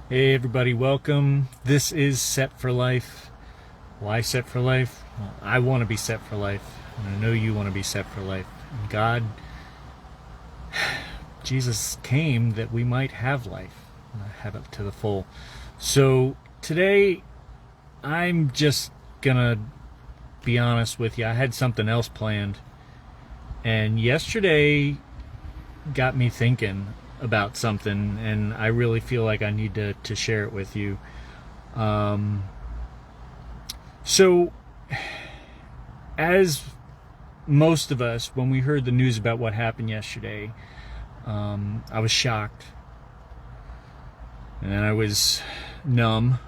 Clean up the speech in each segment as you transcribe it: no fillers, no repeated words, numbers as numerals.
Hey everybody, welcome. This is Set for Life. Why Set for Life? Well, I want to be set for life, and I know you want to be set for life. And God, Jesus came that we might have life, have it to the full. So today, I'm just gonna be honest with you. I had something else planned, and yesterday got me thinking about something, and I really feel like I need to share it with you. Um, so, as most of us, when we heard the news about what happened yesterday, I was shocked, and then I was numb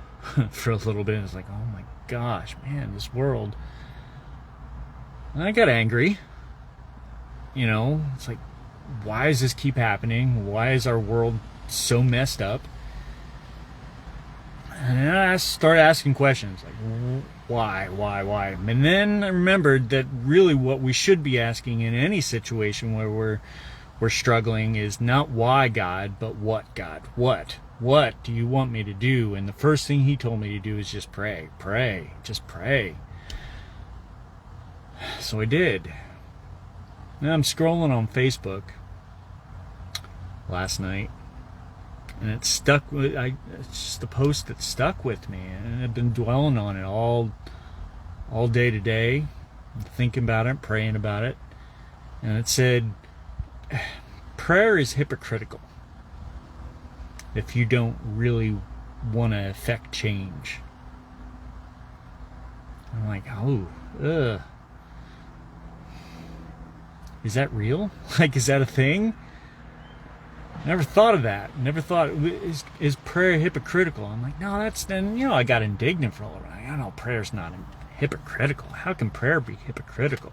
for a little bit. I was like, "Oh my gosh, man, this world!" And I got angry. It's like, why does this keep happening? Why is our world so messed up? And then I started asking questions like, why? And then I remembered that really what we should be asking in any situation where we're struggling is not why God, but what God. What do you want me to do? And the first thing he told me to do is just pray, just pray. So I did. Now I'm scrolling on Facebook last night, and it's stuck with it's just a post that stuck with me, and I've been dwelling on it all day today, thinking about it, praying about it. And it said, prayer is hypocritical if you don't really want to affect change. I'm like, oh, ugh. Is that real? Like, is that a thing? Never thought of that. Never thought, is prayer hypocritical? I'm like, no, then, I got indignant for all of it. I know prayer's not hypocritical. How can prayer be hypocritical?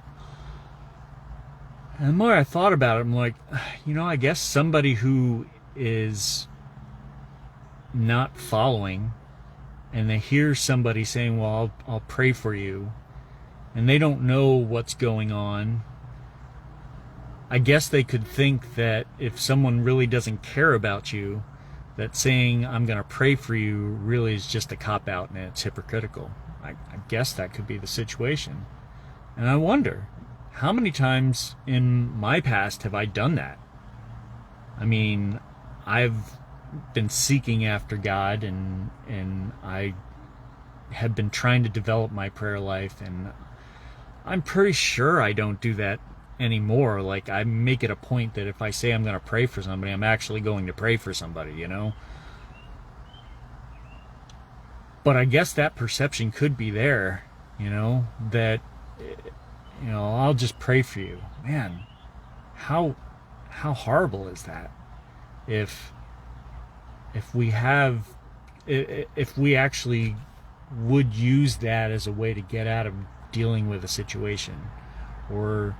And the more I thought about it, I'm like, I guess somebody who is not following, and they hear somebody saying, well, I'll pray for you, and they don't know what's going on, I guess they could think that if someone really doesn't care about you, that saying I'm going to pray for you really is just a cop-out and it's hypocritical. I guess that could be the situation. And I wonder, how many times in my past have I done that? I mean, I've been seeking after God, and I have been trying to develop my prayer life, and I'm pretty sure I don't do that anymore. Like, I make it a point that if I say I'm going to pray for somebody, I'm actually going to pray for somebody, But I guess that perception could be there, that, I'll just pray for you. Man, how horrible is that? If we have, if we actually would use that as a way to get out of dealing with a situation, or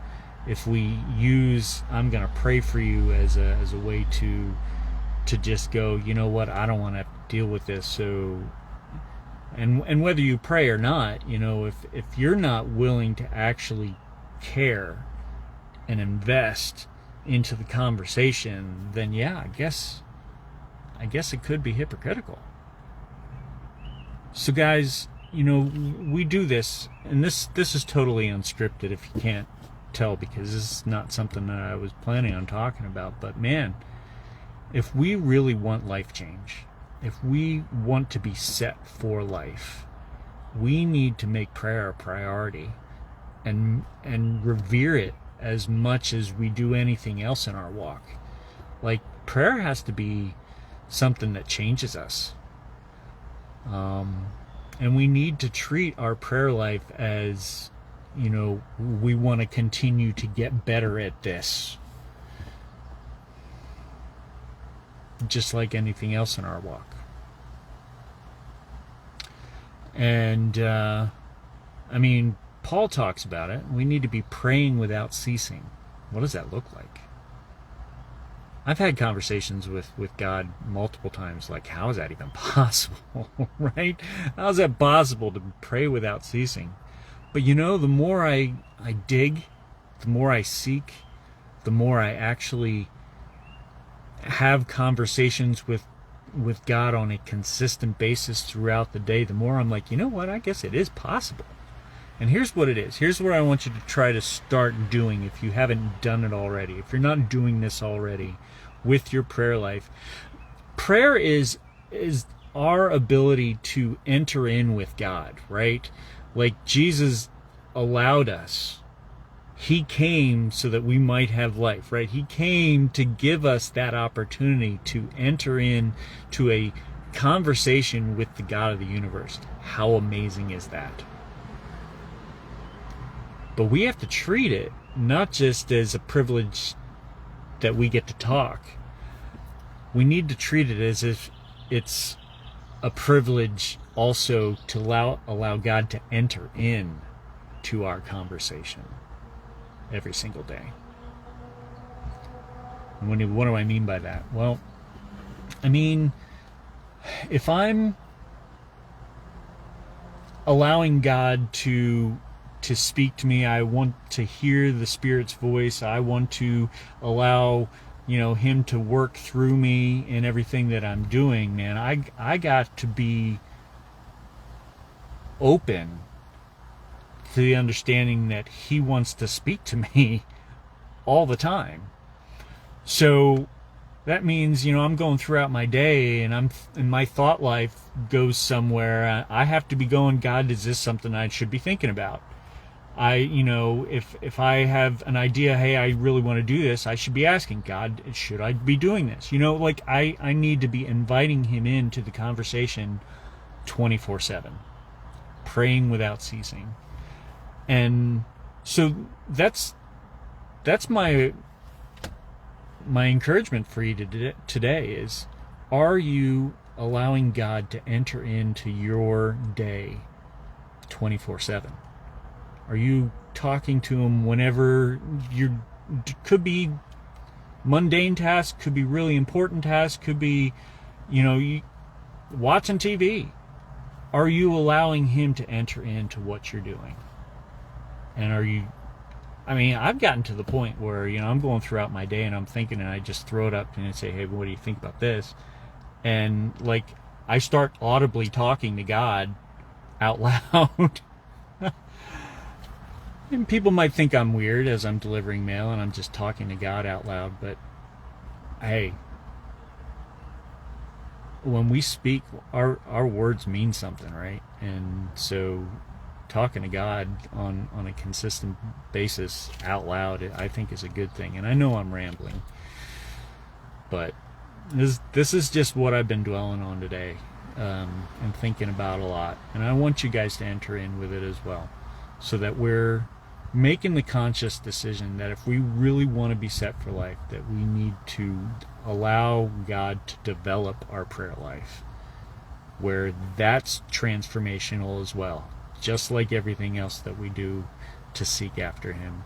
if we use I'm going to pray for you as a way to just go, you know what, I don't want to have to deal with this. So, and whether you pray or not, if you're not willing to actually care and invest into the conversation, then yeah, I guess it could be hypocritical. So guys, we do this, and this is totally unscripted if you can't tell, because this is not something that I was planning on talking about. But man, if we really want life change, if we want to be set for life, we need to make prayer a priority, and revere it as much as we do anything else in our walk. Like, prayer has to be something that changes us. And we need to treat our prayer life as, we want to continue to get better at this. Just like anything else in our walk. And, Paul talks about it. We need to be praying without ceasing. What does that look like? I've had conversations with God multiple times, like, how is that even possible, right? How is that possible to pray without ceasing? But the more I dig, the more I seek, the more I actually have conversations with with God on a consistent basis throughout the day, the more I'm like, you know what, I guess it is possible. And here's what it is. Here's what I want you to try to start doing if you haven't done it already. If you're not doing this already with your prayer life. Prayer is our ability to enter in with God, right? Like Jesus allowed us. He came so that we might have life, right? He came to give us that opportunity to enter in to a conversation with the God of the universe. How amazing is that? But we have to treat it not just as a privilege that we get to talk. We need to treat it as if it's a privilege also to allow God to enter in to our conversation every single day. And what do I mean by that? Well, I mean, if I'm allowing God to speak to me, I want to hear the Spirit's voice, I want to allow, Him to work through me in everything that I'm doing, man, I got to be open to the understanding that He wants to speak to me all the time. So that means, I'm going throughout my day and my thought life goes somewhere. I have to be going, God, is this something I should be thinking about? If I have an idea, hey, I really want to do this, I should be asking God, should I be doing this? I need to be inviting Him into the conversation 24/7, praying without ceasing. And so that's my encouragement for you today is, are you allowing God to enter into your day 24/7? Are you talking to Him whenever could be mundane tasks, could be really important tasks, could be, watching TV? Are you allowing Him to enter into what you're doing? And I've gotten to the point where, I'm going throughout my day and I'm thinking, and I just throw it up and I say, hey, what do you think about this? And I start audibly talking to God out loud. And people might think I'm weird as I'm delivering mail and I'm just talking to God out loud, but hey, when we speak, our words mean something, right? And so talking to God on a consistent basis out loud, I think is a good thing. And I know I'm rambling, but this is just what I've been dwelling on today, and thinking about a lot. And I want you guys to enter in with it as well, so that we're making the conscious decision that if we really want to be set for life, that we need to allow God to develop our prayer life, where that's transformational as well, just like everything else that we do to seek after Him.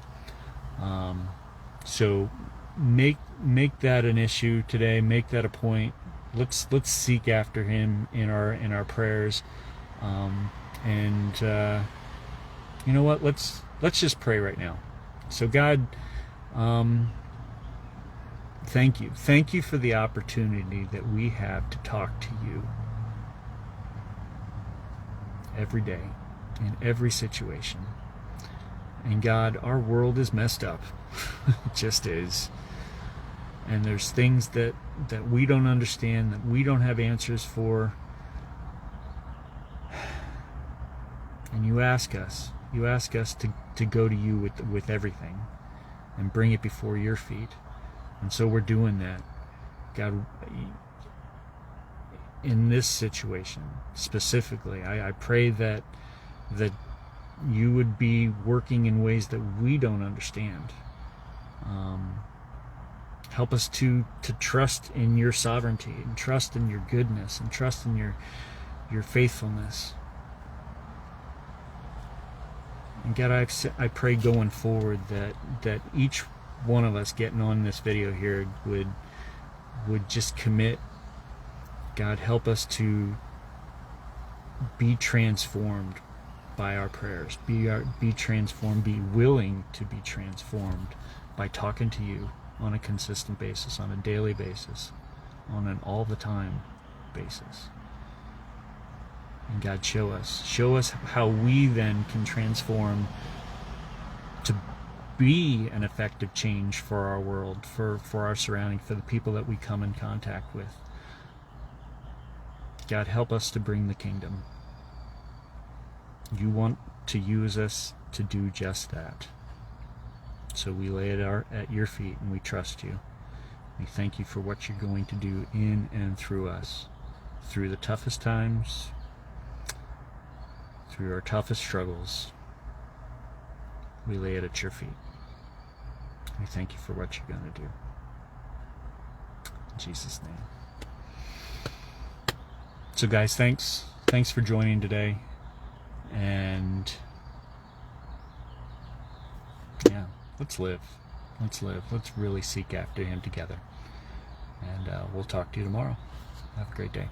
So make that an issue today. Make that a point. Let's seek after Him in our prayers. You know what? Let's just pray right now. So God, thank you. Thank you for the opportunity that we have to talk to You every day, in every situation. And God, our world is messed up. It just is. And there's things that we don't understand, that we don't have answers for. And You ask us to go to You with everything and bring it before Your feet. And so we're doing that. God, in this situation specifically, I pray that You would be working in ways that we don't understand. Help us to trust in Your sovereignty, and trust in Your goodness, and trust in Your faithfulness. And God, I pray going forward that each one of us getting on this video here would just commit. God, help us to be transformed by our prayers. Be transformed, be willing to be transformed by talking to You on a consistent basis, on a daily basis, on an all the time basis. And God, show us how we then can transform to be an effective change for our world, for our surrounding, for the people that we come in contact with. God, help us to bring the kingdom. You want to use us to do just that. So we lay it at your feet and we trust you. We thank you for what you're going to do in and through us, through the toughest times, through our toughest struggles. We lay it at your feet. We thank you for what you're going to do. In Jesus' name. So guys, thanks for joining today. And yeah, let's live. Let's really seek after him together. And we'll talk to you tomorrow. Have a great day.